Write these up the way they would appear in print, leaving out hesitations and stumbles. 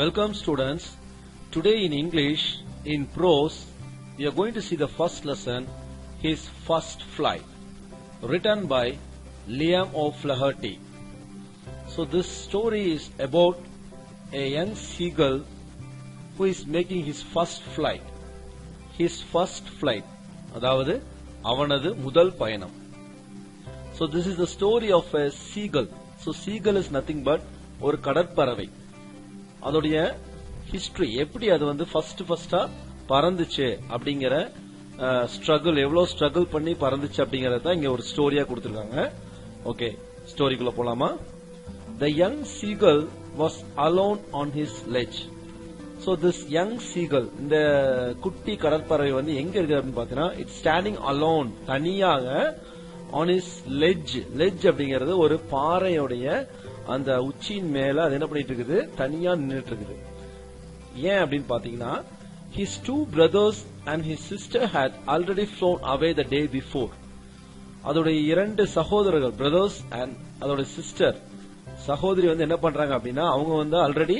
Welcome students. Today in English, in PROSE, we are going to see the first lesson, His First Flight, written by Liam O'Flaherty. So this story is about a young seagull who is making his first flight. His first flight, அதாவது அவனது முதல் பயணம். So this is the story of a seagull. So seagull is nothing but ஒரு கடற்பறவை. அதோடைய history எப்படி அது வந்து ஃபர்ஸ்டா பறந்துச்சு அப்படிங்கிற ஸ்ட்ரகிள் எவ்வளவு ஸ்ட்ரகிள் பண்ணி பறந்துச்சு அப்படிங்கறத இங்க ஒரு ஸ்டோரியா கொடுத்திருக்காங்க. ஓகே, ஸ்டோரிக்குள்ள போலாமா? The young seagull was alone on his ledge. So this young seagull, இந்த குட்டி கடற்பறவை வந்து எங்க இருக்கு அப்படின்னு பாத்தீங்கன்னா, it's standing alone, தனியாக on his ledge. ledge அப்படிங்கிறது ஒரு பாறையோடைய அந்த உச்சியின் மேல அது என்ன பண்ணிட்டு இருக்குது, தனியா நின்னுட்டு இருக்குது. ஏன் அப்படின்னு பாத்தீங்கன்னா, his two brothers and his sister had already flown away the day before. அதோட இரண்டு சகோதரர்கள், brothers and அதோட சிஸ்டர், சகோதரி வந்து என்ன பண்றாங்க அப்படின்னா, அவங்க வந்து ஆல்ரெடி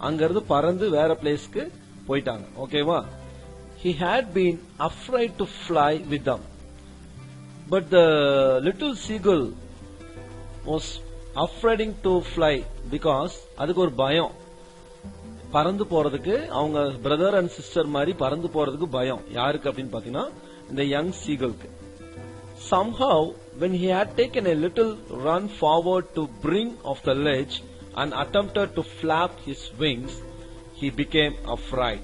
அங்க இருந்து பறந்து வேற பிளேஸ்க்கு போயிட்டாங்க. ஓகேவா? he had been afraid to fly with them, but the little seagull was afraid to fly because அதுக்கு ஒரு பயம், பறந்து போறதுக்கு. அவங்க பிரதர் அண்ட் சிஸ்டர் மாதிரி பறந்து போறதுக்கு பயம். யாருக்கு அப்படின்னு பாத்தீங்கன்னா, இந்த young சீகலுக்கு. Somehow when he had taken a little run forward to bring off the ledge and attempted to flap his wings, he became afraid.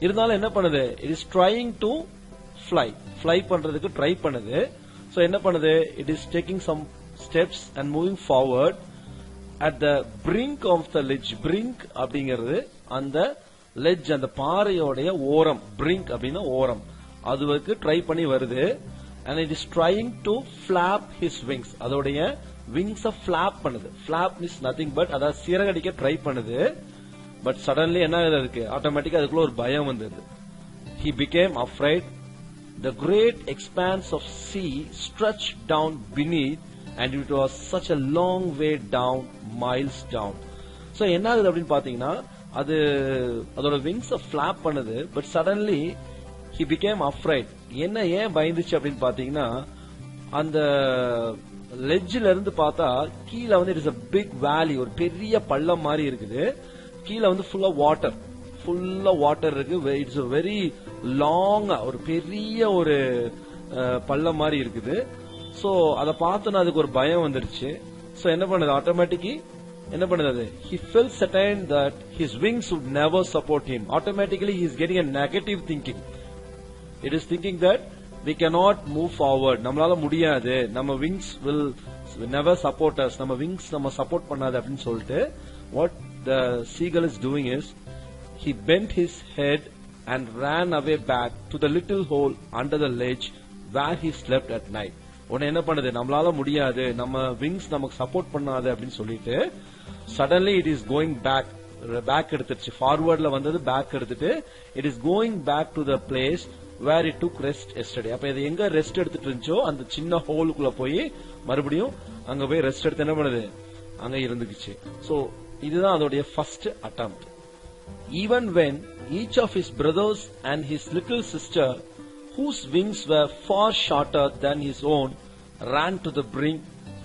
இருந்தாலும் என்ன பண்ணுது, it is trying to fly பண்றதுக்கு ட்ரை பண்ணுது. சோ என்ன பண்ணுது, it is taking some steps and moving forward at the brink of the ledge. brink அப்படிங்கிறது அந்த ledge, அந்த பாறையோடைய ஓரம். brink அப்படின்னா ஓரம், அதுக்கு ட்ரை பண்ணி வருது. and it is trying to flap his wings. அதோடைய wings flap பண்ணுது. flap is nothing but அத சிறகடிக்க ட்ரை பண்ணுது. but suddenly என்ன ஆகுது, அதுக்கு ஆட்டோமேட்டிக்கா அதுக்குள்ள ஒரு பயம் வந்தது. he became afraid. The great expanse of sea stretched down beneath, and it was such a long way down, miles down. So என்ன ஆகுது அப்படின்னு பாத்தீங்கன்னா, அது அதோட விங்ஸ் ஃபிளாப் பண்ணுது. But suddenly he became afraid. ஏன் பயந்துச்சு அப்படின்னு பாத்தீங்கன்னா, அந்த லெட்ஜ்ல இருந்து பார்த்தா கீழே வந்து it is a big valley, ஒரு பெரிய பள்ளம் மாதிரி இருக்குது. கீழே வந்து ஃபுல்லா வாட்டர் இருக்கு. இட்ஸ் a very long, ஒரு பெரிய ஒரு பள்ளம் மாதிரி இருக்குது. சோ அத பார்த்தோன்னா அதுக்கு ஒரு பயம் வந்துருச்சு. சோ என்ன பண்ணுது, ஆட்டோமேட்டிக்கி என்ன பண்ணுது, he felt certain that his wings would never support him. Automatically he is getting a negative thinking. It is thinking that we cannot move forward. நம்மளால முடியாது, நம்ம wings will never support us, நம்ம wings நம்ம support பண்ணாது அப்படின்னு சொல்லிட்டு, what the seagull is doing is, he bent his head and ran away back to the little hole under the ledge where he slept at night. உடனே என்ன பண்ணுது, நம்மளால முடியாது, நம்ம விங்ஸ் நமக்கு சப்போர்ட் பண்ணாது அப்படின்னு சொல்லிட்டு suddenly it is going back எடுத்துருச்சு. ஃபார்வர்ட்ல வந்தது பேக் எடுத்துட்டு it is going back to the place where it took rest yesterday. அப்ப இது எங்க ரெஸ்ட் எடுத்துட்டு இருந்துச்சோ அந்த சின்ன ஹோலுக்குள்ள போய் மறுபடியும் அங்க போய் ரெஸ்ட் எடுத்து என்ன பண்ணுது, அங்க இருந்துக்குச்சு. சோ இதுதான் அதோடைய first attempt. Even when each of his brothers and his little sister, whose wings were far shorter than his own, ran to the brink,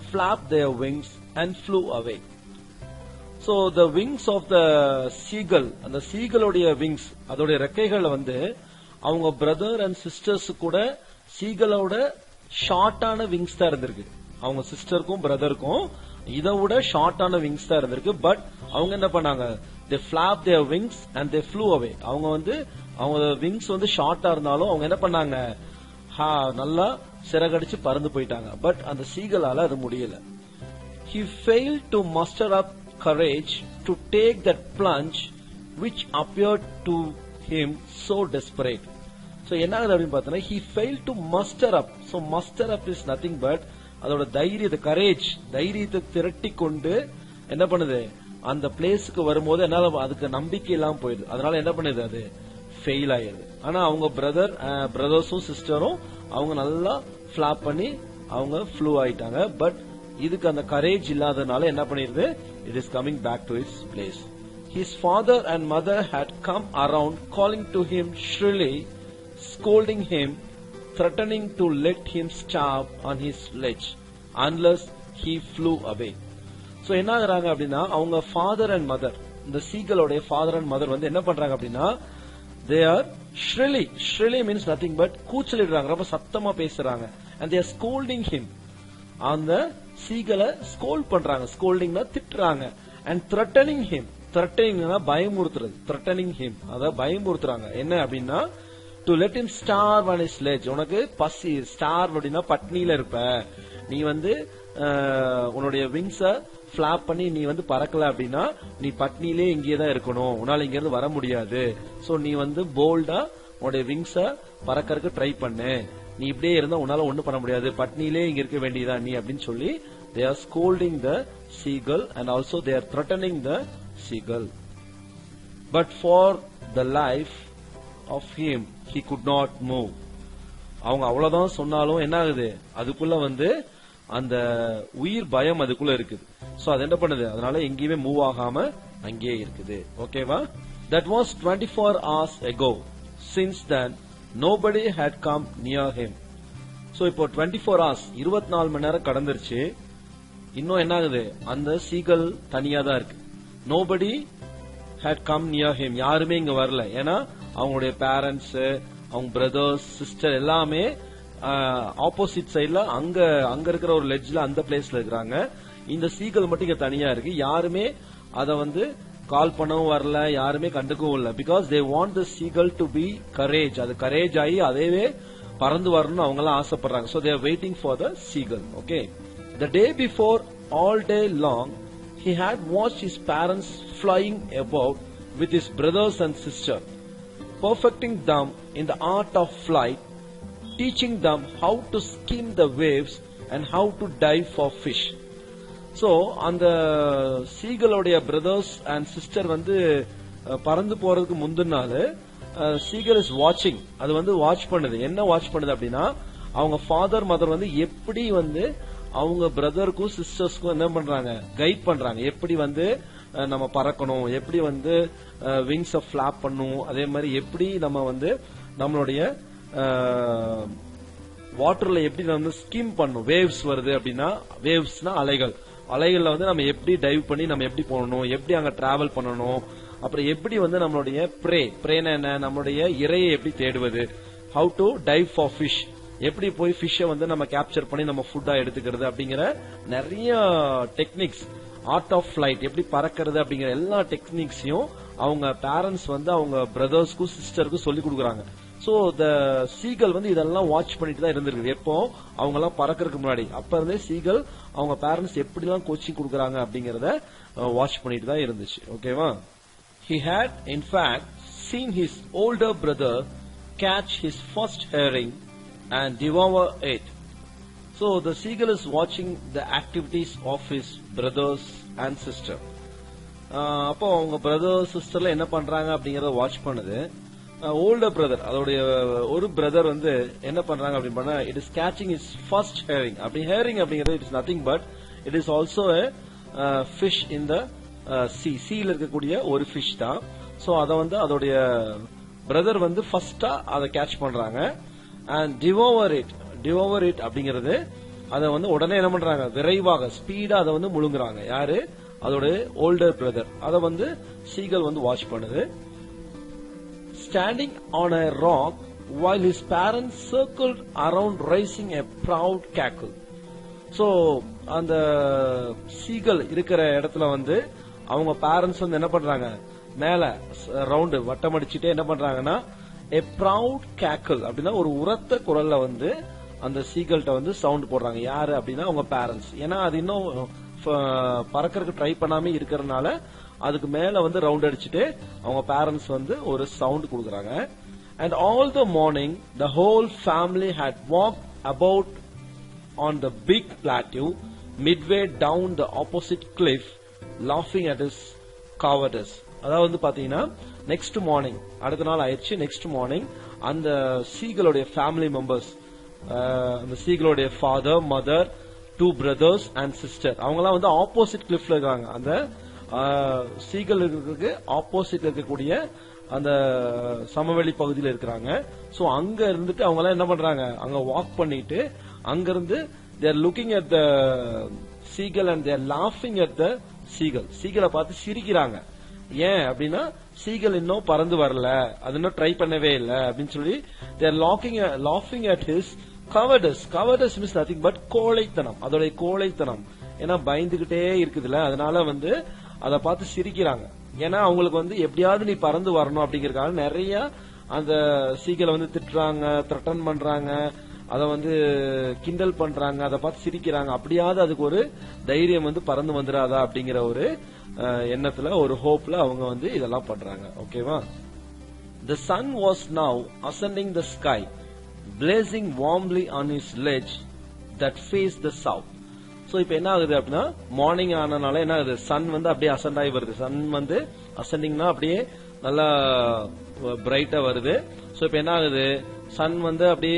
flapped their wings and flew away. So the wings of the seagull, and the seagull oda wings, adoda rekkaigala வந்து அவங்க brother and sisters கூட சீகலோட ஷார்ட்டான wings தான் இருந்திருக்கு. அவங்க சிஸ்டருக்கும் பிரதருக்கும் இதை விட ஷார்ட்டான wings தான் இருந்திருக்கு. பட் அவங்க என்ன பண்ணாங்க, they flapped their wings and they flew away. அவங்க விங்ஸ் வந்து ஷார்ட்டா இருந்தாலும் அவங்க என்ன பண்ணாங்க, நல்லா சிறகடிச்சு பறந்து போயிட்டாங்க. பட் அந்த சீகலால அது முடியல. he failed to muster up courage to take that plunge which appeared to him so desperate. So என்ன ஆகுது அப்படின்னு பார்த்தா, he failed to muster up. So muster up is nothing but அதோட தைரியத்தை, கரேஜ், தைரியத்தை திரட்டி கொண்டு என்ன பண்ணுது, அந்த பிளேஸுக்கு வரும்போது என்னால அதுக்கு நம்பிக்கை இல்லாம போயிடுது. அதனால என்ன பண்ணுது, அது ஃபெயில் ஆயிருது. ஆனா அவங்க பிரதர்ஸும் சிஸ்டரும் அவங்க நல்லா ஃபிளாப் பண்ணி அவங்க ஃப்ளூ ஆயிட்டாங்க. பட் இதுக்கு அந்த கரேஜ் இல்லாதனால என்ன பண்ணிருது, it is coming back to its place. his father and mother had come around, calling to him shrilly, scolding him, threatening to let him starve on his ledge unless he flew away. So என்ன ஆகுறாங்க அப்படின்னா, அவங்க father and mother, இந்த சீகளோட father and mother வந்து என்ன பண்றாங்க அப்படின்னா, they are shrilly means nothing but கூச்சலிடுறாங்க, ரொம்ப சத்தமா பேசுறாங்க. and they are scolding him, அந்த சீகளை ஸ்கோல்ட் பண்றாங்க. ஸ்கோல்டிங்னா திட்டுறாங்க. and threatening him, threateningனா பயமுறுத்துறது, threatening him அத பயமுறுத்துறாங்க. என்ன அப்படின்னா, to let him starve on his ledge, உனக்கு பசி, starve அப்படின்னா பட்னியில இருப்ப, நீ வந்து உன்னுடைய விங்ஸ ஃபிளாப் பண்ணி நீ வந்து பறக்கல அப்படின்னா நீ பட்னியிலே இங்கே தான் இருக்கணும், உன்னால இங்க இருந்து வர முடியாது. சோ நீ வந்து போல்டா உன்னுடைய விங்ஸ பறக்கறதுக்கு ட்ரை பண்ணு, நீ இப்படியே இருந்தா உன்னால ஒண்ணும் பண்ண முடியாது, பட்னியிலே இங்க இருக்க வேண்டியதா நீ அப்படின்னு சொல்லி they are scolding the seagull and also they are threatening the seagull. But for the life of him he could not move. அவங்க அவ்வளவுதான் சொன்னாலும் என்ன ஆகுது, அதுக்குள்ள வந்து அந்த உயிர் பயம் அதுக்குள்ள இருக்குது. சோ அது என்ன பண்ணுது, அதனால எங்கேயுமே மூவ் ஆகாம அங்கேயே இருக்குது. ஓகேவா? That was 24 hours ago. Since then nobody had come near him. So இப்போ 24 hours 24 மணி நேரம் கடந்துருச்சு. இன்னும் என்ன ஆகுது, அந்த சீகல் தனியா தான் இருக்கு. nobody had come near him, யாருமே இங்க வரல. ஏன்னா அவங்களுடைய பேரண்ட்ஸ், அவங்க பிரதர்ஸ், சிஸ்டர் எல்லாமே ஆப்போசிட் சைட்ல அங்க இருக்கிற ஒரு லெட்ஜ்ல அந்த பிளேஸ்ல இருக்காங்க. இந்த சீகல் மட்டும் இங்க தனியா இருக்கு. யாருமே அத வந்து கால் பண்ணவும் வரல, யாருமே கண்டுக்கவும் இல்ல. Because they want the seagull to be courage, அது கரேஜ் ஆகி அதேவே பறந்து வரணும்னு அவங்க எல்லாம் ஆசைப்படுறாங்க. So they are waiting for the seagull. Okay. The day before, all day long, he had watched his parents flying about with his brothers and sister, perfecting them in the art of flight, teaching them how to skim the waves and how to dive for fish. So, அந்த சீகளோடைய brothers and sister வந்து பறந்து போறதுக்கு முந்தினால seagull is வாட்சிங், அது வந்து watch பண்ணுது. என்ன watch பண்ணுது அப்படின்னா, அவங்க ஃபாதர் மதர் வந்து எப்படி வந்து அவங்க பிரதருக்கும் சிஸ்டர்ஸ்க்கும் என்ன பண்றாங்க, கைட் பண்றாங்க. எப்படி வந்து நம்ம பறக்கணும், எப்படி வந்து விங்ஸ் ஃபிளாப் பண்ணணும், அதே மாதிரி எப்படி நம்ம வந்து நம்மளுடைய வாட்டர்ல எப்படி நம்ம ஸ்கிம் பண்ணும். வேவ்ஸ் வருது அப்படின்னா, வேவ்ஸ்னா அலைகள், அலைகள்ல வந்து நம்ம எப்படி டைவ் பண்ணி நம்ம எப்படி போகணும், எப்படி அங்க டிராவல் பண்ணணும், அப்புறம் எப்படி வந்து நம்மளுடைய பிரேனா என்ன, நம்மளுடைய இரையை எப்படி தேடுவது, how to dive for fish, எப்படி போய் ஃபிஷ்ஷ வந்து நம்ம கேப்சர் பண்ணி நம்ம ஃபுட்டா எடுத்துக்கிறது அப்படிங்கிற நிறைய டெக்னிக்ஸ், ஆர்ட் ஆஃப் ஃபிளைட், எப்படி பறக்கிறது அப்படிங்கிற எல்லா டெக்னிக்ஸையும் அவங்க பேரண்ட்ஸ் வந்து அவங்க பிரதர்ஸ்க்கும் சிஸ்டருக்கும் சொல்லி கொடுக்குறாங்க. சோ த சீகல் வந்து இதெல்லாம் வாட்ச் பண்ணிட்டு தான் இருந்திருக்கு. எப்போ அவங்க எல்லாம் பறக்கிறதுக்கு முன்னாடி, அப்ப இருந்தே சீகல் அவங்க பேரண்ட்ஸ் எப்படி எல்லாம் கோச்சிங் கொடுக்குறாங்க அப்படிங்கறத வாட்ச் பண்ணிட்டு தான் இருந்துச்சு. ஓகேவா? He had in fact seen his older brother catch his first herring and devour it. So the seagull is watching the activities of his brothers and sister. அப்போ அவங்க பிரதர் சிஸ்டர்ல என்ன பண்றாங்க அப்படிங்கறத வாட்ச் பண்ணுது. ஓல்டர் பிரதர், அதோடைய ஒரு brother வந்து என்ன பண்றாங்க அப்படின்னு பண்ணா, it is catching is first herring. அப்படி ஹேரிங் அப்படிங்கிறது it is nothing but it is also fish in the சீல இருக்கக்கூடிய ஒரு ஃபிஷ் தான். சோ அத வந்து அதோடைய பிரதர் வந்து ஃபர்ஸ்டா அதை கேட்ச் பண்றாங்க. அண்ட் டிவோவர் இட் அப்படிங்கிறது அதை வந்து உடனே என்ன பண்றாங்க, விரைவாக ஸ்பீடா அதை வந்து முழுங்குறாங்க. யாரு? அதோட ஓல்டர் பிரதர். அதை வந்து சீகல் வந்து வாட்ச் பண்ணுது. Standing on a rock while his parents circled around raising a proud cackle. So அந்த சீகல் இருக்கிற இடத்துல வந்து அவங்க பேரண்ட்ஸ் வந்து என்ன பண்றாங்க, மேல ரவுண்டு வட்டம் அடிச்சுட்டே என்ன பண்றாங்கன்னா, a proud cackle அப்படின்னா ஒரு உரத்த குரல்ல வந்து அந்த சீகல்ட்ட வந்து சவுண்ட் போடுறாங்க. யாரு அப்படின்னா அவங்க பேரண்ட்ஸ். ஏன்னா அது இன்னும் பறக்கறதுக்கு ட்ரை பண்ணாம இருக்கிறதுனால அதுக்கு மேல வந்து ரவுண்ட் அடிச்சுட்டு அவங்க பேரண்ட்ஸ் வந்து ஒரு சவுண்ட் கொடுக்கறாங்க. And all the morning the whole family had walked about on the big plateau midway down the opposite cliff laughing at his cowardice. அதாவது பாத்தீங்கன்னா நெக்ஸ்ட் மார்னிங், அடுத்த நாள் ஆயிடுச்சு, நெக்ஸ்ட் மார்னிங் அந்த சீகளோட ஃபேமிலி மெம்பர்ஸ், அந்த சீகளோட father, mother, 2 brothers and sister, அவங்க எல்லாம் வந்து ஆப்போசிட் கிளிஃப்ல இருக்காங்க. அந்த சீகல் இருக்கிறதுக்கு ஆப்போசிட் இருக்கக்கூடிய அந்த சமவெளி பகுதியில் இருக்கிறாங்க. சோ அங்க இருந்துட்டு அவங்க எல்லாம் என்ன பண்றாங்க, அங்க வாக் பண்ணிட்டு அங்க இருந்து they are looking at the seagull and they are laughing at the seagull. சீகலை பார்த்து சிரிக்கிறாங்க. ஏன் அப்படின்னா சீகல் இன்னும் பறந்து வரல, அது இன்னும் ட்ரை பண்ணவே இல்ல அப்படின்னு சொல்லி they are laughing at his cowardice. Cowardice means nothing but கோழைத்தனம், அதோட கோழைத்தனம். ஏன்னா பயந்துகிட்டே இருக்குதுல, அதனால வந்து அதை பார்த்து சிரிக்கிறாங்க. ஏன்னா அவங்களுக்கு வந்து எப்படியாவது நீ பறந்து வரணும் அப்படிங்கறதுக்காக நிறைய அந்த சீகலை வந்து திட்டுறாங்க, த்ரெட்டன் பண்றாங்க, அத வந்து கிண்டல் பண்றாங்க, அதை பார்த்து சிரிக்கிறாங்க. அப்படியாவது அதுக்கு ஒரு தைரியம் வந்து பறந்து வந்துடாதா அப்படிங்கிற ஒரு எண்ணத்துல, ஒரு ஹோப்ல அவங்க வந்து இதெல்லாம் பண்றாங்க. ஓகேவா? The sun was now ascending the sky, blazing warmly on his ledge that faced the south. So இப்ப என்ன ஆகுது அப்படின்னா மார்னிங் ஆனனால என்ன ஆகுது, சன் வந்து அப்படியே அசெண்ட் ஆகி வருது. சன் வந்து அசெண்டிங்னா அப்படியே நல்லா பிரைட்டா வருது. சோ இப்ப என்ன ஆகுது, சன் வந்து அப்படியே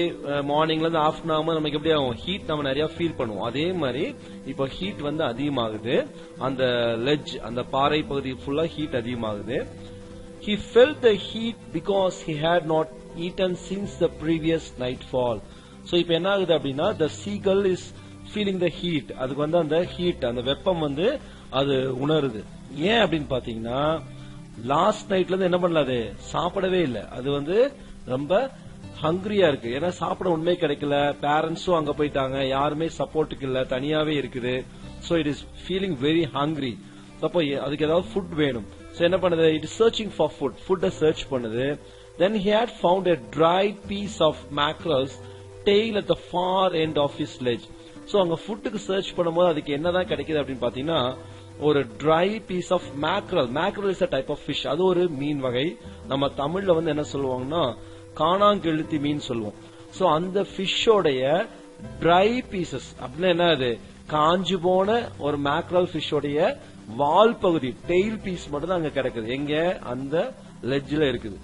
மார்னிங்ல இருந்து ஆஃப்டர்நூன் ஆகும்போது நமக்கு எப்படி ஆகும், ஹீட் நம்ம நிறைய ஃபீல் பண்ணுவோம். அதே மாதிரி இப்ப ஹீட் வந்து அதிகமாகுது, அந்த லெட்ஜ் அந்த பாறை பகுதி ஃபுல்லா ஹீட் அதிகமாகுது. He felt the heat because he had not eaten since the previous nightfall. So இப்ப என்ன ஆகுது அப்படின்னா the seagull is feeling the heat. அதுக்கு வந்து அந்த ஹீட், அந்த வெப்பம் வந்து அது உணருது. ஏன் அப்படின்னு பாத்தீங்கன்னா லாஸ்ட் நைட்ல இருந்து என்ன பண்ணல, அது சாப்பிடவே இல்லை. அது வந்து ரொம்ப ஹங்கிரியா இருக்கு. ஏன்னா சாப்பிட உண்மை கிடைக்கல, பேரண்ட்ஸும் அங்க போயிட்டாங்க, யாருமே சப்போர்ட்டுக்கு இல்ல, தனியாவே இருக்குது. So it is feeling very hungry. அப்போ அதுக்கு ஏதாவது ஃபுட் வேணும். சோ என்ன பண்ணுது, it is searching for food. ஃபுட்டை சர்ச் பண்ணுது. Then he had found a dried piece of mackerel's tail at the far end of his ledge. So அங்க ஃபுட்டுக்கு சர்ச் பண்ணும்போது அதுக்கு என்னதான் கிடைக்குது அப்படின்னு பாத்தீங்கன்னா ஒரு dry piece of mackerel. Mackerel is a type of fish. அது ஒரு மீன் வகை. நம்ம தமிழ்ல வந்து என்ன சொல்லுவாங்கன்னா காணாங்கெழுத்தி மீன் சொல்லுவோம். சோ அந்த ஃபிஷ்ஷோடைய dry pieces அப்படின்னா என்ன, அது காஞ்சு போன ஒரு மேக்ரல் ஃபிஷ்ஷோடைய வால் பகுதி, டெய்ல் பீஸ் மட்டும் தான் அங்க கிடைக்குது. எங்க, அந்த லெட்ஜ்ல இருக்குது.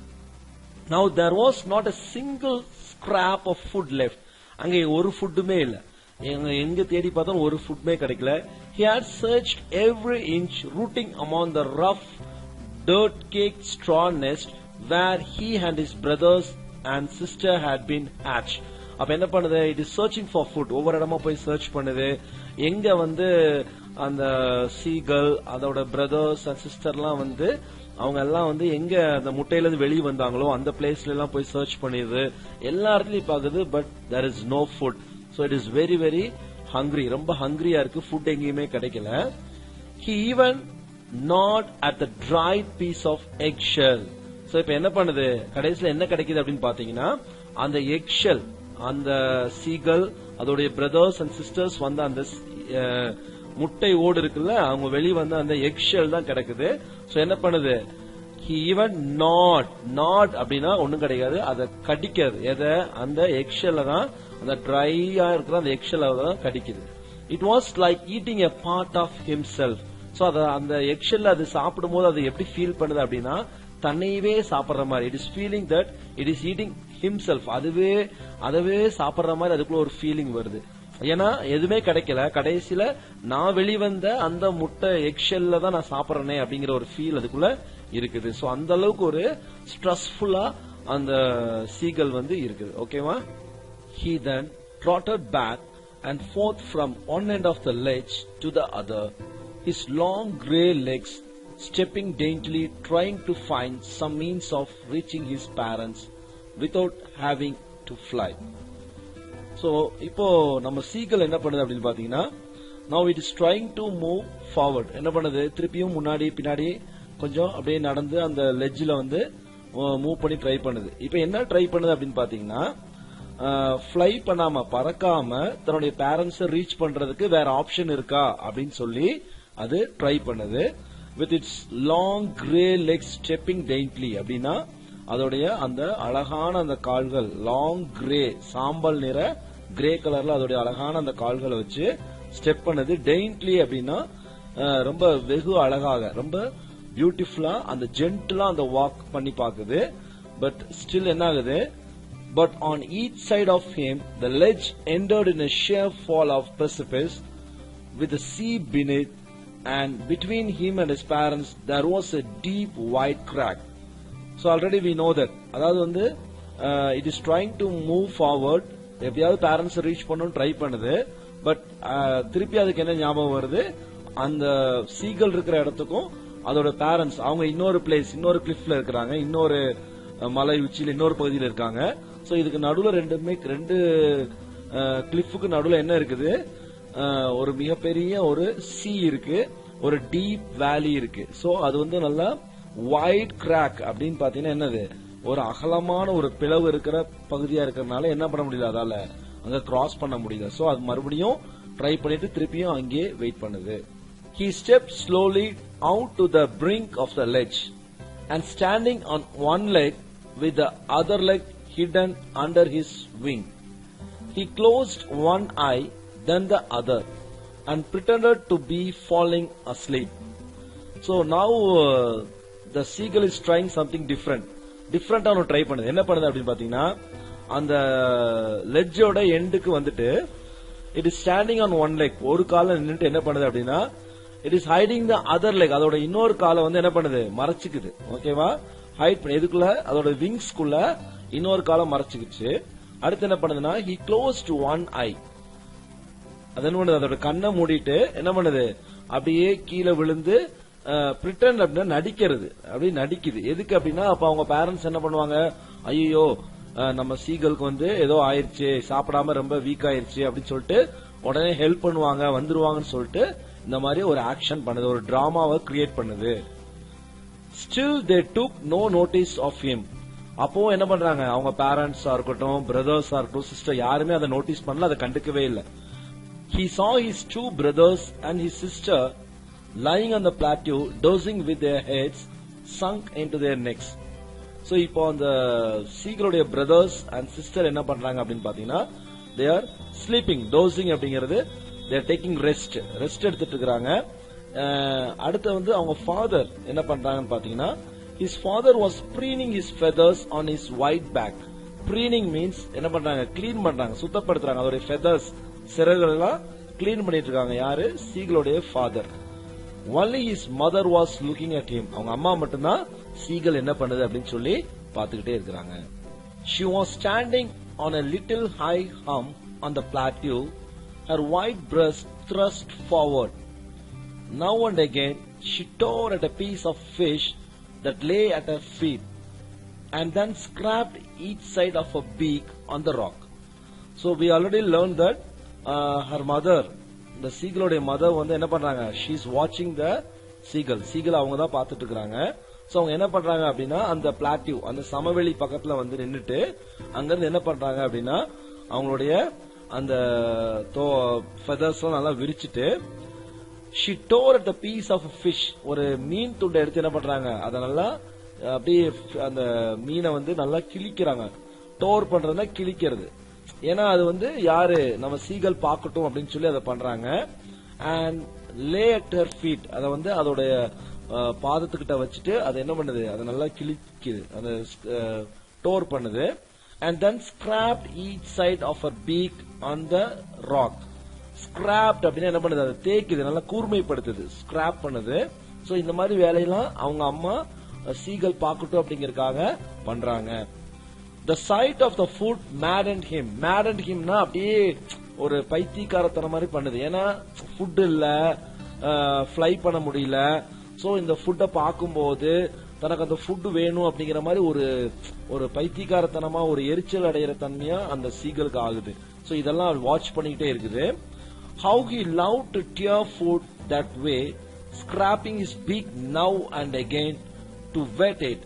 Now there was not a single scrap of food left. அங்க ஒரு ஃபுட்டுமே இல்ல. எங்க தேடி பார்த்தாலும் ஒரு ஃபுட்மே கிடைக்கல. He had searched every inch, rooting among the rough, dirt-caked straw nest where he and his brothers and sister had been hatched. அப்ப என்ன பண்ணுது, it is searching for food. ஒவ்வொரு இடமா போய் சர்ச் பண்ணுது. எங்க வந்து அந்த சீகல், அதோட பிரதர்ஸ் அண்ட் சிஸ்டர்லாம் வந்து அவங்க எல்லாம் வந்து எங்க அந்த முட்டையில இருந்து வெளியே வந்தாங்களோ அந்த பிளேஸ்ல எல்லாம் போய் சர்ச் பண்ணிடுது. எல்லா இடத்துலயும் பாக்குது, but there is no food. So it is very very hungry. ரொம்ப ஹங்கிரியா இருக்கு, ஃபுட் எங்கேயுமே கிடைக்கல. He even gnawed at the dried piece of eggshell. So இப்ப என்ன பண்ணுது, கடைசியில என்ன கிடைக்குது அப்படின்னு பாத்தீங்கன்னா அந்த எக்ஷெல், அந்த சீகல் அதோடைய பிரதர்ஸ் அண்ட் சிஸ்டர்ஸ் வந்து அந்த முட்டை ஓடு இருக்குல்ல, அவங்க வெளியே வந்து அந்த எக்ஷெல் தான் கிடைக்குது. சோ என்ன பண்ணுது, he even gnawed அப்படின்னா ஒண்ணும் கிடைக்காது, அதை கடிக்கிறது. எதை, அந்த எக்ஷெல்ல தான், அந்த ட்ரையா இருக்கிற அந்த எக்ஷெல்ல தான் கடிக்குது. It was like eating a part of himself. So அந்த எக்ஷெல்ல அது சாப்பிடும் போது அது எப்படி ஃபீல் பண்ணுது அப்படின்னா தன்னையவே சாப்பிடுற மாதிரி. It is feeling that it is eating himself. அதவே சாப்பிடுற மாதிரி அதுக்குள்ள ஒரு ஃபீலிங் வருது. ஏன்னா எதுவுமே கிடைக்கல, கடைசியில நான் வெளிவந்த அந்த முட்டை எக்ஷெல்ல தான் நான் சாப்பிடறேனே அப்படிங்கிற ஒரு ஃபீல் அதுக்குள்ள இருக்குது. சோ அந்த அளவுக்கு ஒரு ஸ்ட்ரெஸ்ஃபுல்லா அந்த சீகல் வந்து இருக்குது. ஓகேவா? He then trotted back and forth from one end of the ledge to the other, his long grey legs stepping daintily, trying to find some means of reaching his parents without having to fly. So இப்போ நம்ம seagull என்ன பண்ணுது அப்படின்னு பாத்தீங்கன்னா now it is trying to move forward. என்ன பண்ணுது, திருப்பியும் முன்னாடி பின்னாடி கொஞ்சம் அப்படியே நடந்து அந்த லெட்ஜ்ல வந்து மூவ் பண்ணி ட்ரை பண்ணுது. இப்போ என்ன ட்ரை பண்ணுது அப்படின்னு பாத்தீங்கன்னா ஃப்ளை பண்ணாம, பறக்காம தன்னுடைய பேரண்ட்ஸ் ரீச் பண்றதுக்கு வேற ஆப்ஷன் இருக்கா அப்படின்னு சொல்லி அது ட்ரை பண்ணுது. With its long grey legs stepping daintily அப்படின்னா அதோடைய அந்த அழகான அந்த கால்கள், லாங் கிரே சாம்பல் நிற கிரே கலர்ல அதோடைய அழகான அந்த கால்களை வச்சு ஸ்டெப் பண்ணுது. டெயின்ட்லி அப்படின்னா ரொம்ப வெகு அழகாக, ரொம்ப பியூட்டிஃபுல்லா அந்த ஜென்டிலா அந்த வாக் பண்ணி பாக்குது. பட் ஸ்டில் என்ன ஆகுது, but on each side of him the ledge ended in a sheer fall of precipice with the sea beneath, and between him and his parents there was a deep wide crack. So already we know that அதாவது வந்து it is trying to move forward, எப்படியாவது parents reach பண்ணணும் try பண்ணுது. But திருப்பி அதுக்கு என்ன ஞாபகம் வருது, அந்த சீகல் இருக்கிற இடத்துக்கும் அதோட பேரண்ட்ஸ் அவங்க இன்னொரு பிளேஸ், இன்னொரு கிளிஃப்ல இருக்கிறாங்க, இன்னொரு மலை உச்சியில இன்னொரு பகுதியில் இருக்காங்க. சோ இதுக்கு நடுவுல ரெண்டு கிளிஃபுக்கு நடுவுல என்ன இருக்குது, ஒரு மிகப்பெரிய ஒரு சி இருக்கு, ஒரு டீப் வேலி இருக்கு. சோ அது வந்து நல்லா வைட் கிராக் அப்படின்னு பாத்தீங்கன்னா என்னது, ஒரு அகலமான ஒரு பிளவு இருக்கிற பகுதியா இருக்கிறதுனால என்ன பண்ண முடியல, அதால அங்க கிராஸ் பண்ண முடியல. சோ அது மறுபடியும் ட்ரை பண்ணிட்டு திருப்பியும் அங்கே வெயிட் பண்ணுது. He stepped slowly out to the brink of the ledge and standing on one leg with the other leg hidden under his wing, he closed one eye then the other and pretended to be falling asleep. So now the seagull is trying something different. டிஃபரெண்டா ஒன்று try பண்ணுது. என்ன பண்ணுது அப்படின்னு பாத்தீங்கன்னா, அந்த லெட்ஜோட எண்டுக்கு வந்துட்டு it is standing on one leg, ஒரு கால நின்றுட்டு என்ன பண்ணுது அப்படின்னா, it is hiding the other leg, அதோட இன்னொரு காலை வந்து என்ன பண்ணுது, மறைச்சுக்குது. ஓகேவா, ஹைட் பண்ணி எதுக்குள்ள, அதோட விங்ஸ்குள்ள இன்னொரு காலை மறைச்சுக்குச்சு. அடுத்து என்ன பண்ணுதுன்னா, ஹி க்ளோஸ்ட் ஒன் ஐ, அது பண்ணுது, அதோட கண்ணை மூடிட்டு என்ன பண்ணுது, அப்படியே கீழே விழுந்து பிரிட்டன் அப்படின்னா நடிக்கிறது, அப்படி நடிக்குது. எதுக்கு அப்படின்னா, அப்ப அவங்க பேரண்ட்ஸ் என்ன பண்ணுவாங்க, ஐயோ நம்ம சீகலுக்கு வந்து ஏதோ ஆயிருச்சு, சாப்பிடாம ரொம்ப வீக் ஆயிருச்சு அப்படின்னு சொல்லிட்டு உடனே ஹெல்ப் பண்ணுவாங்க, வந்துருவாங்கன்னு சொல்லிட்டு இந்த மாதிரி ஒரு ஆக்ஷன் பண்ணுது, ஒரு டிராமாவை கிரியேட் பண்ணுது. Still they took no notice of him. அப்போ என்ன பண்றாங்க, அவங்க பேரண்ட்ஸா இருக்கட்டும், பிரதர்ஸா இருக்கட்டும், சிஸ்டர், யாருமே அதை நோட்டீஸ் பண்ணல, அதை கண்டுக்கவே இல்லை. He saw his two brothers and his sister lying on the plateau, dozing with their heads sunk into their necks. So இப்போ அந்த சீகளுடைய பிரதர்ஸ் அண்ட் சிஸ்டர் என்ன பண்றாங்க அப்படின்னு பாத்தீங்கன்னா, they are sleeping. dozing அப்படிங்கிறது they are taking rest எடுத்துட்டு இருக்காங்க. அடுத்து வந்து அவங்க ஃபாதர் என்ன பண்றாங்கன்னு பாத்தீங்கன்னா, his father was preening his feathers on his white back. preening means என்ன பண்றாங்க, கிளீன் பண்றாங்க, சுத்தப்படுத்துறாங்க, அதோட feathers சிறகுகள் எல்லாம் கிளீன் பண்ணிட்டு இருக்காங்க. யாரு, சீகளுடைய father. Only his mother was looking at him. அவங்க அம்மா மட்டும்தான் சீகல் என்ன பண்ணுது அப்படின்னு சொல்லி பாத்துக்கிட்டே இருக்காங்க. She was standing on a little high hump on the plateau, her white breast thrust forward. Now and again she tore at a piece of fish that lay at her feet and then scraped each side of her beak on the rock. So we already learned that her mother, the seagull mother வந்து என்ன பண்றாங்க, she is watching the seagull அவங்க தான் பாத்துட்டு இருக்காங்க. So அவங்க என்ன பண்றாங்க அப்படின்னா, அந்த பிளாட்டியூ, அந்த சமவெளி பக்கத்துல வந்து நின்னுட்டு அங்க இருந்து என்ன பண்றாங்க அப்படின்னா, அவங்களுடைய அந்த ஃபெதர்ஸ் எல்லாம் நல்லா விரிச்சிட்டு, she tore at the piece of a fish, ஒரு மீன் துண்டை எடுத்து என்ன பண்றாங்க, அத நல்லா அப்படியே அந்த மீனை வந்து நல்லா கிழிக்கிறாங்க. டோர் பண்றதுனா கிழிக்கிறது, ஏன்னா அது வந்து யாரு, நம்ம சீகல் பாக்கட்டும் அப்படின்னு சொல்லி அதை பண்றாங்க. And lay at her feet, அதை வந்து அதோட பாதத்துக்கிட்ட வச்சுட்டு அதை என்ன பண்ணுது, அதை நல்லா கிழிக்குது, அந்த டோர் பண்ணுது. And then scraped each side of her beak on the rock. Scraped அப்படின்னா என்ன பண்ணுது, அதை தேய்க்குது, நல்லா கூர்மைப்படுத்துது, ஸ்கிராப் பண்ணுது. சோ இந்த மாதிரி வேலையெல்லாம் அவங்க அம்மா சீகல் பாக்கட்டும் அப்படிங்கறதுக்காக பண்றாங்க. The sight of the food maddened him. Maddened himனா அப்படியே ஒரு பைத்தியக்காரத்தனம் மாதிரி பண்ணுது. ஏன்னா ஃபுட் இல்ல, ஃப்ளை பண்ண முடியல. சோ இந்த ஃபுட்டை பார்க்கும்போது தனக்கு அந்த ஃபுட் வேணும் அப்படிங்கிற மாதிரி ஒரு பைத்தியக்காரத்தனமா, ஒரு எரிச்சல் அடைகிற தன்மையா அந்த சீகலுக்கு ஆகுது. சோ இதெல்லாம் வாட்ச் பண்ணிக்கிட்டே இருக்குது. How he loved to tear food that way, scraping his beak now and again to wet it.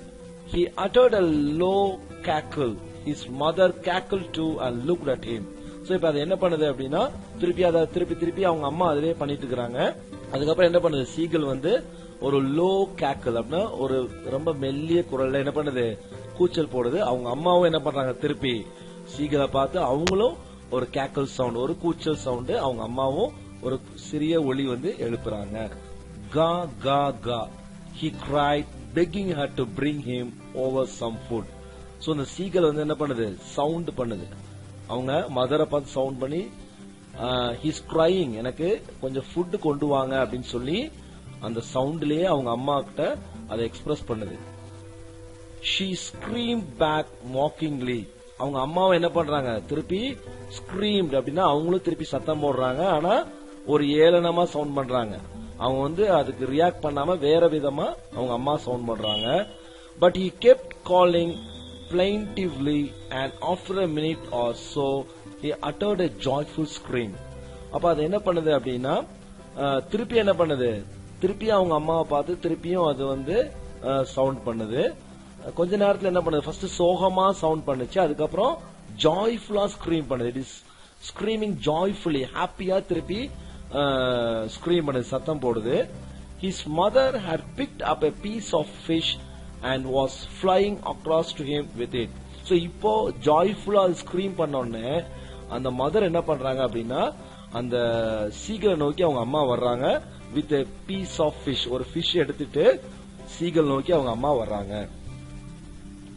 He uttered a low cackle. His mother cackled too and looked at him. So இப்ப அது என்ன பண்ணுது அப்படின்னா, திருப்பி அவங்க அம்மா அதிலே பண்ணிட்டு இருக்காங்க. அதுக்கப்புறம் என்ன பண்ணுது, சீகல் வந்து ஒரு லோ கேக்கல் அப்படின்னா ஒரு ரொம்ப மெல்லிய குரல்ல என்ன பண்ணுது, கூச்சல் போடுது. அவங்க அம்மாவும் என்ன பண்றாங்க, திருப்பி சீகலை பார்த்து அவங்களும் ஒரு கேக்கல் சவுண்ட், ஒரு கூச்சல் சவுண்ட், அவங்க அம்மாவும் ஒரு சிறிய ஒலி வந்து எழுப்புறாங்க. கா கா கா. He cried, begging her to bring him over some food. So இந்த சீகல் வந்து என்ன பண்ணுது, சவுண்ட் பண்ணுது. அவங்க மதரை பார்த்து சவுண்ட் பண்ணி he's crying, எனக்கு கொஞ்சம் ஃபுட் கொண்டு வாங்க அப்படின்னு சொல்லி அந்த சவுண்ட்லயே அவங்க அம்மா கிட்ட அதை எக்ஸ்பிரஸ் பண்ணுது. She screamed back mockingly. அவங்க அம்மாவை என்ன பண்றாங்க, திருப்பி screamed அப்படின்னா அவங்களும் திருப்பி சத்தம் போடுறாங்க. ஆனா ஒரு ஏளனமா சவுண்ட் பண்றாங்க. அவங்க அதுக்கு ரியாக்ட் பண்ணாம வேற விதமா அவங்க அம்மா சவுண்ட் பண்றாங்க. But he kept calling plaintively and after a minute or so he uttered a joyful scream. அப்ப அது என்ன பண்ணுது அப்படின்னா திருப்பி என்ன பண்ணுது, திருப்பி அவங்க அம்மாவை பார்த்து திருப்பியும் அது சவுண்ட் பண்ணுது. கொஞ்ச நேரத்துல என்ன பண்ணுது, ஃபர்ஸ்ட் சோகமா சவுண்ட் பண்ணுச்சு, அதுக்கப்புறம் ஜாய்ஃபுல்லா ஸ்கிரீம் பண்ணுது. இட் இஸ் ஸ்கிரீமிங் ஜாய்ஃபுல்லி, ஹாப்பியா திருப்பி ஸ்கிரீம் பண்ணுது, சத்தம் போடுது. His mother had picked up a piece of fish and was flying across to him with it. So இப்போ ஜாய்ஃபுல்லா ஸ்கிரீம் பண்ணோடனே அந்த மதர் என்ன பண்றாங்க அப்படின்னா அந்த சீகலை நோக்கி அவங்க அம்மா வர்றாங்க. With a piece of fish, ஒரு fish எடுத்துட்டு சீகல் நோக்கி அவங்க அம்மா வர்றாங்க.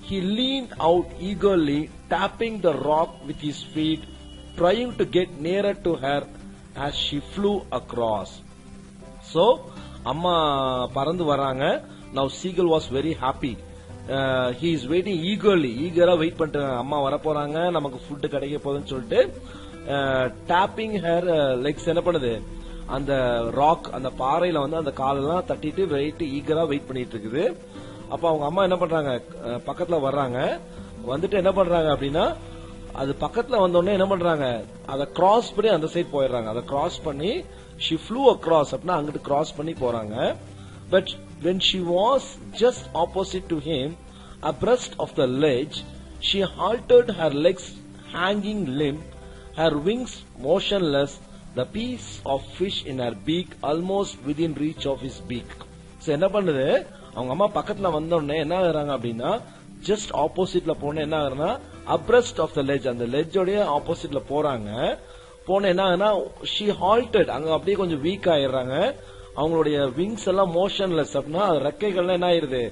He leaned out eagerly, tapping the rock with his feet, trying to get nearer to her as she flew across. So அம்மா பறந்து வராங்க. Now seagull was very happy. He is waiting eagerly, eagerா wait பண்ணிட்டு அம்மா வர போறாங்க, நமக்கு food கிடைக்க போகுதுன்னு சொல்லிட்டு tapping her legs என்ன பண்ணுது, அந்த ராக் அந்த பாறையில அந்த காலெல்லாம் தட்டிட்டு வெயிட் ஈகரா வெயிட் பண்ணிட்டு இருக்குது. அப்ப அவங்க அம்மா என்ன பண்றாங்க, பக்கத்துல வர்றாங்க. வந்துட்டு என்ன பண்றாங்க அப்படின்னா அது பக்கத்துல வந்தோடனே என்ன பண்றாங்க, அதை கிராஸ் பண்ணி அந்த சைட் போயிடுறாங்க. அதை கிராஸ் பண்ணி she flew across அப்படின்னா அங்கிட்டு கிராஸ் பண்ணி போறாங்க. But when she was just opposite to him, abreast of the ledge, she halted, her legs hanging limp, her wings motionless, the piece of fish in her beak almost within reach of his beak. So என்ன பண்ணுது, அவங்க அம்மா பக்கத்துல வந்தோடனே என்ன ஆகுறாங்க அப்படின்னா just ஆப்போசிட்ல போன என்ன ஆகுறா, abreast of the ledge, அந்த லெட்ஜோட ஆப்போசிட்ல போறாங்க. போன என்ன ஆகுனா she halted, அங்க அப்படியே கொஞ்சம் வீக் ஆயிடுறாங்க. அவங்களுடைய விங்ஸ் எல்லாம் மோஷன்லெஸ் அப்படின்னா ரெக்கைகள்லாம் என்ன ஆயிருது,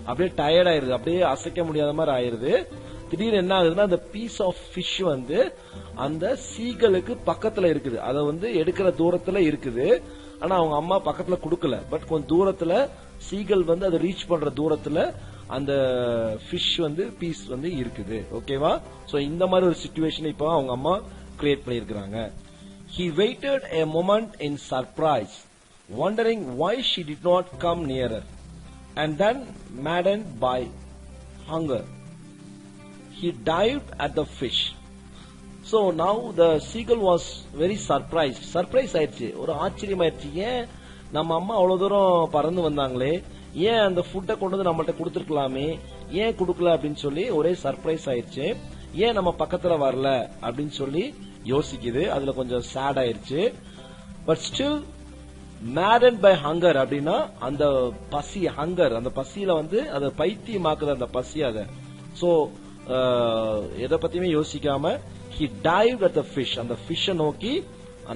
அப்படியே டயர்ட் ஆயிருது, அப்படியே அசைக்க முடியாத மாதிரி ஆயிருது. திடீர்னு என்ன ஆகுதுன்னா அந்த பீஸ் ஆஃப் ஃபிஷ் அந்த சீகளுக்கு பக்கத்துல இருக்குது, அதை எடுக்கிற தூரத்துல இருக்குது. ஆனா அவங்க அம்மா பக்கத்துல குடுக்கல, பட் கொஞ்சம் தூரத்துல சீகல் அதை ரீச் பண்ற தூரத்துல அந்த ஃபிஷ் பீஸ் இருக்குது. ஓகேவா? சோ இந்த மாதிரி ஒரு சிச்சுவேஷன் இப்போ அவங்க அம்மா கிரியேட் பண்ணிருக்காங்க. He waited a moment in surprise, wondering why she did not come nearer, and then maddened by hunger he dived at the fish. So now the seagull was very surprised. Surprise ஆயிடுச்சு, ஒரு ஆச்சரியம் ஆயிடுச்சு. ஏன் நம்ம அம்மா அவ்வளவு தூரம் பறந்து வந்தாங்களே, ஏன் அந்த ஃபுட்டை கொண்டு நம்மள்ட்ட கொடுத்துருக்கலாமே, ஏன் கொடுக்கல அப்படின்னு சொல்லி ஒரே சர்ப்ரைஸ் ஆயிடுச்சு. ஏன் நம்ம பக்கத்துல வரல அப்படின்னு சொல்லி யோசிக்குது. அதுல கொஞ்சம் சேட் ஆயிருச்சு. But still maddened by hunger அப்படின்னா அந்த பசி, ஹங்கர், அந்த பசியில அதை பைத்தியமாக்குது அந்த பசி. அதை சோ எதை பத்தியுமே யோசிக்காம he dived at the fish, அந்த fish நோக்கி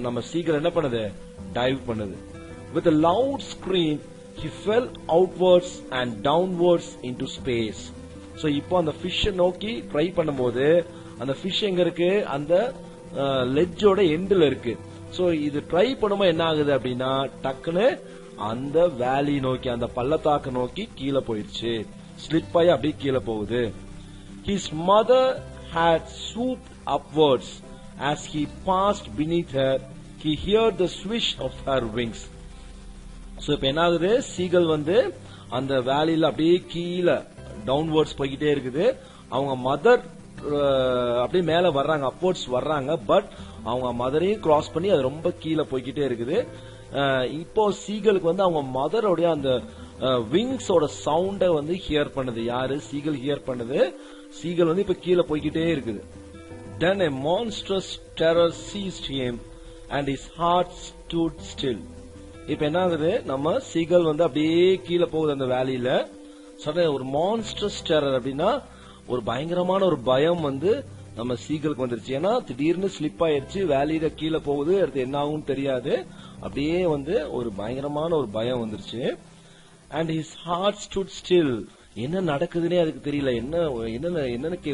நம்ம சீக்கிரம் என்ன பண்ணுது, டைவ் பண்ணுது. With a loud scream he fell outwards and downwards into space. So இப்போ அந்த fish நோக்கி ட்ரை பண்ணும்போது அந்த fish எங்க இருக்கு, அந்த லெட்ஜோட எண்ட்ல இருக்கு. சோ இது ட்ரை பண்ணும்போது என்ன ஆகுது அப்படின்னா டக்குன்னு அந்த வேலி நோக்கி, அந்த பள்ளத்தாக்கு நோக்கி கீழே போயிடுச்சு, ஸ்லிப் ஆகி அப்படியே கீழே போகுது. His mother had swooped upwards. As he passed beneath her, he heard the swish of her wings. So இப்ப என்ன ஆகுது, சீகல் அந்த வேலியில அப்படியே கீழே டவுன்வர்ட்ஸ் போய்கிட்டே இருக்குது. அவங்க மதர் அப்படியே மேல வர்றாங்க, அப்வர்ட்ஸ் வர்றாங்க. பட் அவங்க மதரையும் கிராஸ் பண்ணி அது ரொம்ப கீழே போய்கிட்டே இருக்குது. இப்போ சீகலுக்கு அவங்க மதரோடைய அந்த விங்ஸோட சவுண்ட ஹியர் பண்ணுது. யாரு, சீகல் ஹியர் பண்ணுது. சீகல் இப்ப கீழே போய்கிட்டே இருக்குது. Then a monstrous terror seized him and his heart stood still. இப்ப என்ன ஆகுது, நம்ம சீகல் அப்படியே கீழே போகுது அந்த வேலியில. ஒரு மான்ஸ்ட்ரஸ் டெரர் அப்படின்னா ஒரு பயங்கரமான ஒரு பயம் நம்ம சீகலுக்கு வந்துருச்சு. ஏன்னா திடீர்னு ஸ்லிப் ஆயிடுச்சு, வேலியில கீழே போகுது, அடுத்து என்ன ஆகும் தெரியாது. அப்படியே ஒரு பயங்கரமான ஒரு பயம் வந்துருச்சு. And his heart stood still. என்ன நடக்குதுன்னே அதுக்கு தெரியல, என்ன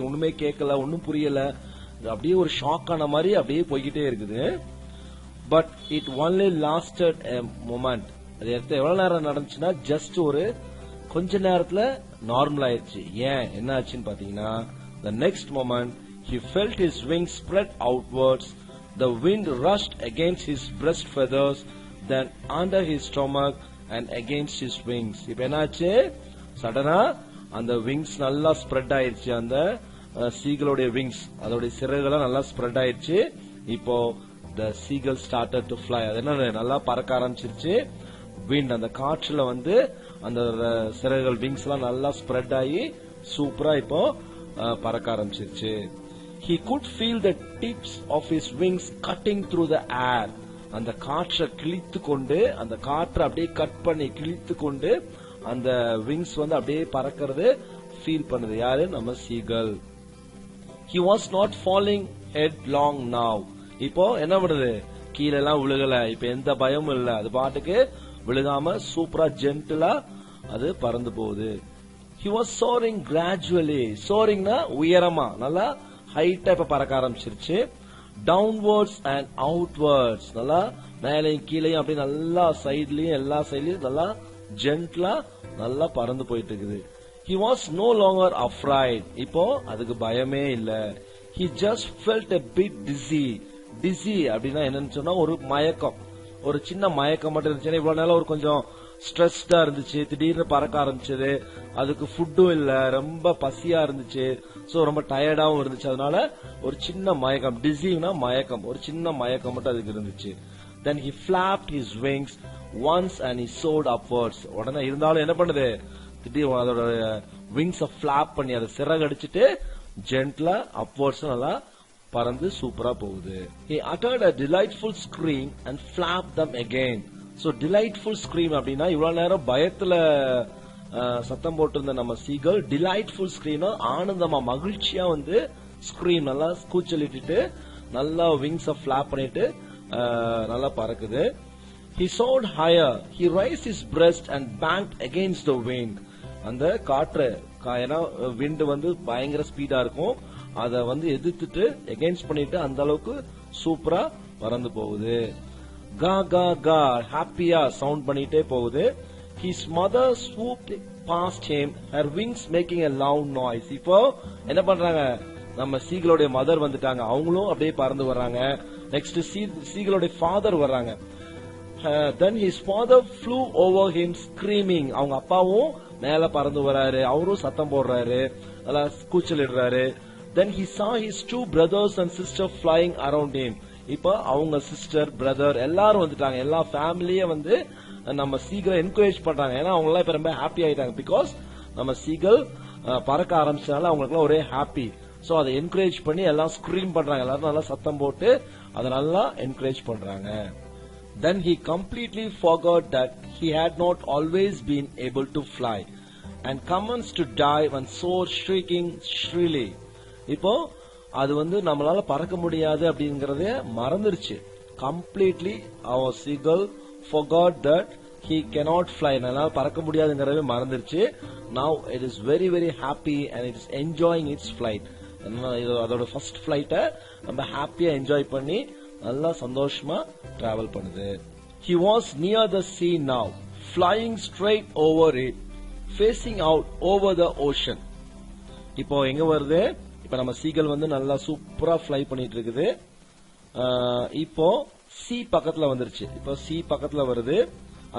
ஒண்ணுமே கேட்கல, ஒன்னும் புரியல, அப்படியே ஒரு ஷாக் ஆன மாதிரி அப்படியே போய்கிட்டே இருக்குது. But it only lasted a moment. அது எவ்வளவு நேரம் நடந்துச்சுன்னா ஜஸ்ட் ஒரு கொஞ்ச நேரத்துல நார்மல் ஆயிடுச்சு. ஏன் என்ன ஆச்சுன்னு பாத்தீங்கன்னா, the next moment he felt his wings spread outwards, the wind rushed against his breast feathers, then under his stomach and against his wings. இப்ப என்னாச்சு, சடனா அந்த விங்ஸ் நல்லா ஸ்ப்ரெட் ஆயிடுச்சு. அந்த சீகளுடைய விங்ஸ், அதோட சிறகுகள் நல்லா ஸ்ப்ரெட் ஆயிடுச்சு. இப்போ the seagull started to fly. அது என்ன, நல்லா பறக்க ஆரம்பிச்சிருச்சு. விண்ட், அந்த காற்றுல வந்து அந்த சிறகுகள் விங்ஸ் எல்லாம் நல்லா ஸ்ப்ரெட் ஆகி சூப்பரா இப்போ பறக்க ஆரம்பிச்சிருச்சு. He could feel the tips of his wings cutting through the air. அந்த காற்றை கிழித்து கொண்டு, அந்த காற்றை அப்படியே கட் பண்ணி கிழித்து கொண்டு அந்த விங்ஸ் வந்து அப்படியே பறக்கிறது ஃபீல் பண்ணுது. யாரு, நம்ம seagull. He was not falling headlong now. இப்போ என்ன பண்ணுது, கீழே எல்லாம் விழுகல. இப்ப எந்த பயமும் இல்ல, அது பாட்டுக்கு விழுகாம சூப்பரா ஜென்டிலா அது பறந்து போகுது. He was soaring gradually. soaringனா உயரமா, நல்லா ஹைட்டா இப்ப பறக்க ஆரம்பிச்சிருச்சு. downwards and outwards, நல்லா மேலையும் கீழையும் அப்படி நல்லா சைட்லயும் எல்லா சைட்லயும் நல்லா ஜென்டிலா நல்லா பறந்து போயிட்டு இருக்குது. He was no longer afraid. இப்போ அதுக்கு பயமே இல்ல. He just felt a bit dizzy. dizzy அப்படின்னா என்னன்னு சொன்னா ஒரு மயக்கம், ஒரு சின்ன மயக்கம் மட்டும் இருந்துச்சு. இவ்வளவு நேரம் ஒரு கொஞ்சம் ஸ்ட்ரெஸ்டா இருந்துச்சு, திடீர்னு பறக்க ஆரம்பிச்சது. அதுக்கு ஃபுட்டும் இல்ல, ரொம்ப பசியா இருந்துச்சு, சோ ரொம்ப டயர்டாவும் இருந்துச்சு. அதனால ஒரு சின்ன மயக்கம், டிசினா மயக்கம், ஒரு சின்ன மயக்கம் மட்டும் அதுக்கு இருந்துச்சு. Then he flapped his wings once and he soared upwards. உடனே இருந்தாலும் என்ன பண்ணுது, திடீர்னு அதோட விங்ஸ் ஃபிளாப் பண்ணி அதை சிறகடிச்சிட்டு ஜென்ட்லா அப்வர்ட்ஸ் நல்லா பறந்து சூப்பரா போகுது. He uttered a delightful scream and flapped them again. So delightful scream அப்படின்னா இவ்வளவு நேரம் பயத்துல சத்தம் போட்டிருந்த நம்ம சீகல் டிலைட்ஃபுல் ஸ்கிரீம், ஆனந்தமா மகிழ்ச்சியா வந்து ஸ்கிரீம் நல்லா கூச்சலிட்டு நல்லா விங்ஸ் ஃபிளாப் பண்ணிட்டு நல்லா பறக்குது. He soared higher. He raised his breast and banked against the wind. அந்த காற்று, ஏன்னா விண்ட் வந்து பயங்கர ஸ்பீடா இருக்கும், அத வந்து எதிர்த்துட்டு எகெயின்ஸ்ட் பண்ணிட்டு அந்த அளவுக்கு சூப்பரா பறந்து போகுது. கா கா கா ஹாப்பியா சவுண்ட் பண்ணிட்டே போகுது. His mother swooped past him, her wings making a loud noise. இப்போ என்ன பண்றாங்க, நம்ம சீகளுடைய மதர் வந்துட்டாங்க, அவங்களும் அப்படியே பறந்து வர்றாங்க. நெக்ஸ்ட் சீகளுடைய ஃபாதர் வர்றாங்க. Then his father flew over him screaming. அவங்க அப்பாவும் மேல பறந்து வராரு, அவரும் சத்தம் போடுறாரு, நல்லா கூச்சலிடுறாரு. Then he saw his two brothers and sister flying around him. இப்ப அவங்க சிஸ்டர் பிரதர் எல்லாரும் வந்துட்டாங்க, எல்லா ஃபேமிலியே வந்து நம்ம சீகளை என்கரேஜ் பண்றாங்க. ஏன்னா அவங்க எல்லாம் இப்ப ரொம்ப ஹாப்பி ஆயிட்டாங்க. பிகாஸ் நம்ம சீகள் பறக்க ஆரம்பிச்சனால அவங்களுக்கு ஒரே ஹாப்பி. சோ அதை என்கரேஜ் பண்ணி எல்லாம் ஸ்கிரீம் பண்றாங்க, எல்லாரும் நல்லா சத்தம் போட்டு அதை நல்லா என்கரேஜ் பண்றாங்க. Then he completely forgot that he had not always been able to fly and commenced to dive and soar shrieking shrilly. இப்போ அது வந்து நம்மளால பறக்க முடியாது அப்படிங்கறத மறந்துருச்சு. Completely our seagull forgot that he cannot fly. அதனால பறக்க முடியாதுங்கறத மறந்துருச்சு. Now it is very very happy and it is enjoying its flight. அதோட ஃபர்ஸ்ட் ஃபிளைட்டை நம்ம ஹாப்பியா என்ஜாய் பண்ணி நல்லா சந்தோஷமா டிராவல் பண்ணுது. He was near the sea now, flying straight over it, facing out over the ocean. இப்போ எங்க வருது, இப்ப நம்ம சீகல் வந்து நல்லா சூப்பரா ஃப்ளை பண்ணிட்டு இருக்குது. இப்போ சி பக்கத்துல வந்துருச்சு. இப்போ சி பக்கத்துல வருது.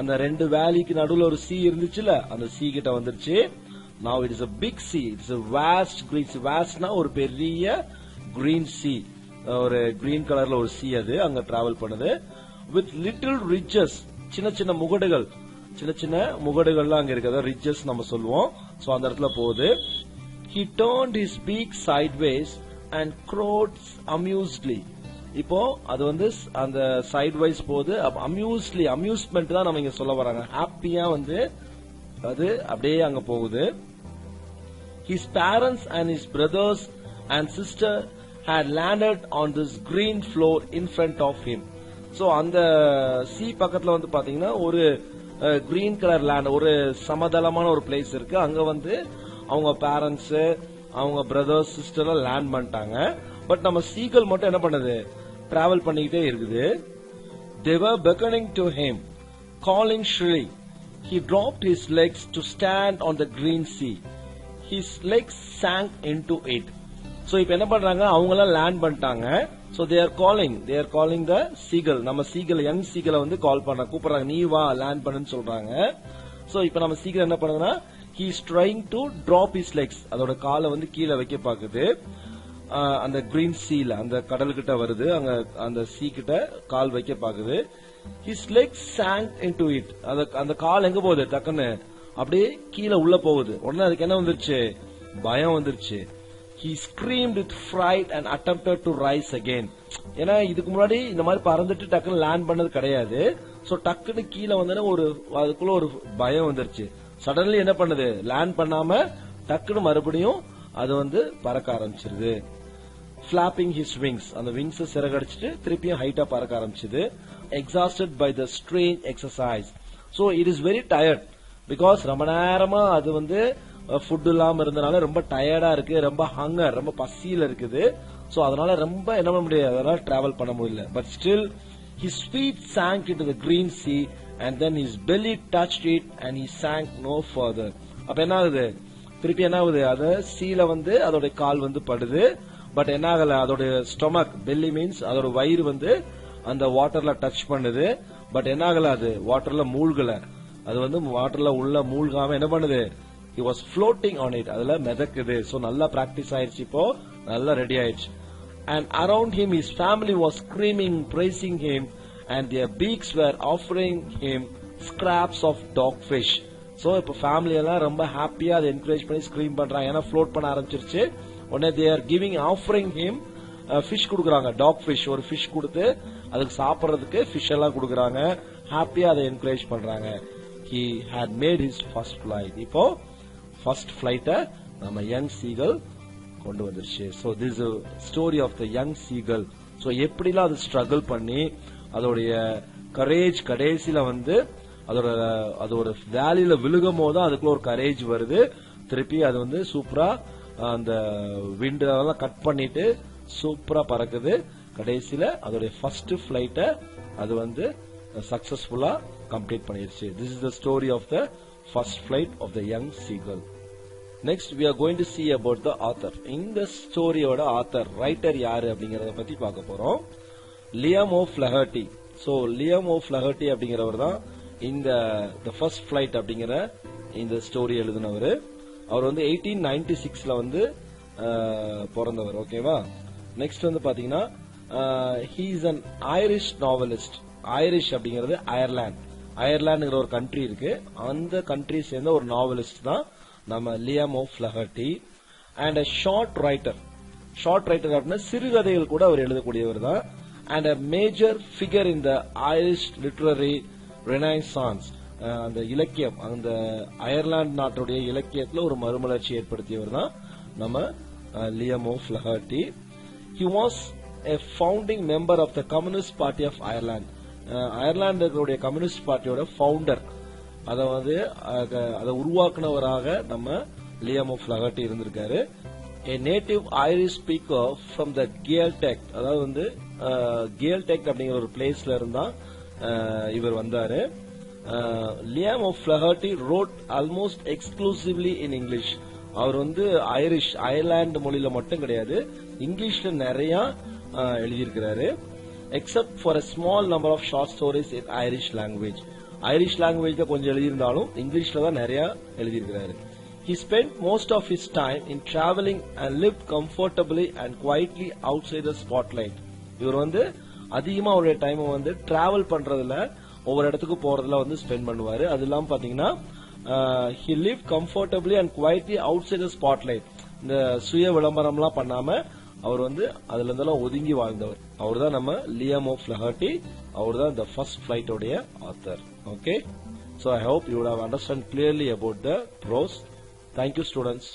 அந்த ரெண்டு வேலிக்கு நடுவுல ஒரு சி இருந்துச்சுல, அந்த சி கிட்ட வந்துருச்சு. Now it is a big sea. It is a vast green sea. Vastனா ஒரு பெரிய green sea, ஒரு green கலர்ல ஒரு sea. அது அங்க டிராவல் பண்ணுது. With little ridges, சின்ன சின்ன முகடுகள், சின்ன சின்ன முகடுகள்லாம் அங்க இருக்குது, ரிட்ஜஸ் நம்ம சொல்லுவோம். சோ அந்த இடத்துல போகுது. He turned his beak sideways and crowed amusedly. இப்போ அது வந்து அந்த சைட்வைஸ் போகுது. அம்யூஸ்லி, அம்யூஸ்மெண்ட் தான் நம்ம இங்க சொல்ல வராங்க. ஹாப்பியா வந்து அது அப்படியே அங்க போகுது. His parents and his brothers and sister had landed on this green floor in front of him. So அந்த சி பக்கத்துல வந்து பாத்தீங்கன்னா ஒரு கிரீன் கலர் லேண்ட், ஒரு சமதளமான ஒரு பிளேஸ் இருக்கு. அங்க வந்து அவங்க பேரண்ட்ஸ், அவங்க பிரதர்ஸ், சிஸ்டர் லேண்ட் பண்ணிட்டாங்க. பட் நம்ம சீகல் மட்டும் என்ன பண்ணுது, டிராவல் பண்ணிக்கிட்டே இருக்குது. They were beckoning to him. calling shrilly. He dropped his legs to stand on the green sea. His legs sank into it. So இப்ப என்ன பண்றாங்க, அவங்க எல்லாம் லேண்ட் பண்ணிட்டாங்க. So they are calling the seagull. நம்ம seagull, young seagull வந்து கால் பண்றாங்க, கூப்பிடுறாங்க, நீ வா லேண்ட் பண்ணுன்னு சொல்றாங்க. So இப்ப நம்ம seagull என்ன பண்ணுதுன்னா, he is trying to drop his legs. அதோட காலை வந்து கீழே வைக்க பாக்குது. அந்த கிரீன் சீல, அந்த கடல் கிட்ட வருது, அங்க அந்த சீ கிட்ட கால் வைக்க பாக்குது. His legs sank into it. அந்த கால் எங்க போகுது, டக்குன்னு அப்படியே கீழே உள்ள போகுது. உடனே அதுக்கு என்ன வந்துருச்சு, பயம் வந்துருச்சு. He screamed with fright and attempted to rise again. ஏன்னா இதுக்கு முன்னாடி இந்த மாதிரி பறந்துட்டு டக்குன்னு லேண்ட் பண்ணது கிடையாது. சோ டக்குன்னு கீழே வந்தோடனே அதுக்குள்ள ஒரு பயம் வந்துருச்சு. சடன்லி என்ன பண்ணுது, லேண்ட் பண்ணாம டக்குன்னு மறுபடியும் அது வந்து பறக்க ஆரம்பிச்சிருது. Flapping his wings, அந்த விங்ஸ் சிறகடிச்சிட்டு திருப்பியும் ஹைட்டா பறக்க ஆரம்பிச்சது. Exhausted by the strange exercise. So it is very tired because ரொம்ப நேரமா அது வந்து ஃபுட் இல்லாம இருந்தனால ரொம்ப டயர்டா இருக்கு, ரொம்ப ஹங்கர், ரொம்ப பசியில இருக்குது. சோ அதனால ரொம்ப என்ன பண்ண முடியாது, அதனால டிராவல் பண்ண முடியல. But still his feet sank into the green sea and then his belly touched it and he sank no further. அப்ப என்ன ஆகுது, திருப்பி என்ன ஆகுது, அது சீல வந்து அதோட கால் வந்து படுது. பட் என்ன ஆகல, அதோட ஸ்டொமக், பெல்லி மீன்ஸ் அதோட வயிறு வந்து அந்த வாட்டர்ல டச் பண்ணுது. பட் என்ன ஆகல, அது வாட்டர்ல மூழ்கல. அது வந்து வாட்டர்ல உள்ள மூழ்காம என்ன பண்ணுது, he was floating on it, அதுல மிதக்குது. சோ நல்லா பிராக்டிஸ் ஆயிடுச்சு, இப்போ நல்லா ரெடி ஆயிடுச்சு. And around him his family was screaming, praising him, and their beaks were offering him scraps of dogfish. So இப்போ ஃபேமிலி எல்லாம் ரொம்ப ஹாப்பியா அதை என்கரேஜ் பண்ணி ஸ்கிரீம் பண்றாங்க, ஏன்னா ஃப்ளோட் பண்ண ஆரம்பிச்சிருச்சு. உடனே they are giving, offering him fish கொடுக்குறாங்க, டாக் ஃபிஷ், ஒரு ஃபிஷ் கொடுத்து அதுக்கு சாப்பிடறதுக்கு ஃபிஷ் எல்லாம் கொடுக்குறாங்க. ஹாப்பியா அதை என்கரேஜ் பண்றாங்க. He had made his first flight. இப்போ ஃபர்ஸ்ட் ஃபிளைட்ட நம்ம யங் சீகல் கொண்டு வந்துருச்சு. So this is a story of the young seagull. So எப்படிலாம் அது ஸ்ட்ரகிள் பண்ணி அதோடைய கரேஜ் கடைசியில வந்து அதோட வேலியில விழுகும் போது அதுக்குள்ள ஒரு கரேஜ் வருது. திருப்பி அது வந்து சூப்பரா அந்த விண்ட் எல்லாம் கட் பண்ணிட்டு சூப்பரா பறக்குது. கடைசியில அதோடைய ஃபர்ஸ்ட் ஃபிளைட்ட அது வந்து சக்சஸ்ஃபுல்லா கம்ப்ளீட் பண்ணிருச்சு. This is the story of the first flight of the young seagull. Next we are going to see about the author. இந்த ஸ்டோரியோட ஆத்தர், ரைட்டர் யாரு அப்படிங்கறத பத்தி பார்க்க போறோம். லியம் ஓ ஃபிளஹர்ட்டி. சோ லியம் ஓ ஃபிளஹர்ட்டி அப்படிங்கிறவர் தான் இந்த The First Flight அப்படிங்கிற இந்த ஸ்டோரி எழுதினவர். அவர் வந்து 1896ல வந்து பிறந்தவர். ஓகேவா. நெக்ஸ்ட் வந்து பாத்தீங்கன்னா he is an Irish novelist. Irish அப்படிங்கிறது அயர்லாந்துங்கிற ஒரு கண்ட்ரி இருக்கு, அந்த கண்ட்ரி சேர்ந்த ஒரு நாவலிஸ்ட் தான் நம்ம Liam O'Flaherty. And short writer அப்படின்னா சிறுகதைகள் கூட அவர் எழுதக்கூடியவர் தான். And a major figure in the Irish literary renaissance. அந்த இலக்கியம், அந்த அயர்லாந்து நாட்டுடைய இலக்கியத்துல ஒரு மறுமலர்ச்சி ஏற்படுத்தியவர் தான் நம்ம Liam O'Flaherty. He was a founding member of the Communist Party of Ireland. அயர்லாந்துடைய கம்யூனிஸ்ட் பார்ட்டியோட ஃபவுண்டர், அதை உருவாக்குனவராக நம்ம லியம் ஓ ஃபிளஹர்ட்டி இருந்திருக்காரு. A native Irish speaker from the Gaeltacht, அதாவது வந்து Gaeltacht அப்படிங்கிற ஒரு பிளேஸ்ல இருந்தா இவர் வந்தாரு. Liam O'Flaherty wrote almost exclusively in English. அவர் வந்து அயர்லாந்து மொழியில மட்டும் கிடையாது, இங்கிலீஷ்ல நிறைய எழுதியிருக்கிறாரு. Except for a small number of short stories in Irish language. Irish language da konjam elidhirundhalum English la da nariya elidhirukkaru. He spent most of his time in traveling and lived comfortably and quietly outside the spotlight. இவர் வந்து அதிகமா அவருடைய time வந்து travel பண்றதுல, ஒவ்வொரு இடத்துக்கு போறதுல வந்து ஸ்பெண்ட் பண்ணுவாரு. அது இல்லாம பாத்தீங்கன்னா he lived comfortably and quietly outside the spotlight. இந்த சுய விளம்பரம்லாம் பண்ணாம அவர் வந்து அதுல இருந்தெல்லாம் ஒதுங்கி வாழ்ந்தவர். அவர் தான் நம்ம லியம் ஓ ஃபிளஹர்ட்டி. அவர் தான் The First Flight உடைய author. Okay, so I hope you would have understood clearly about the prose. Thank you students.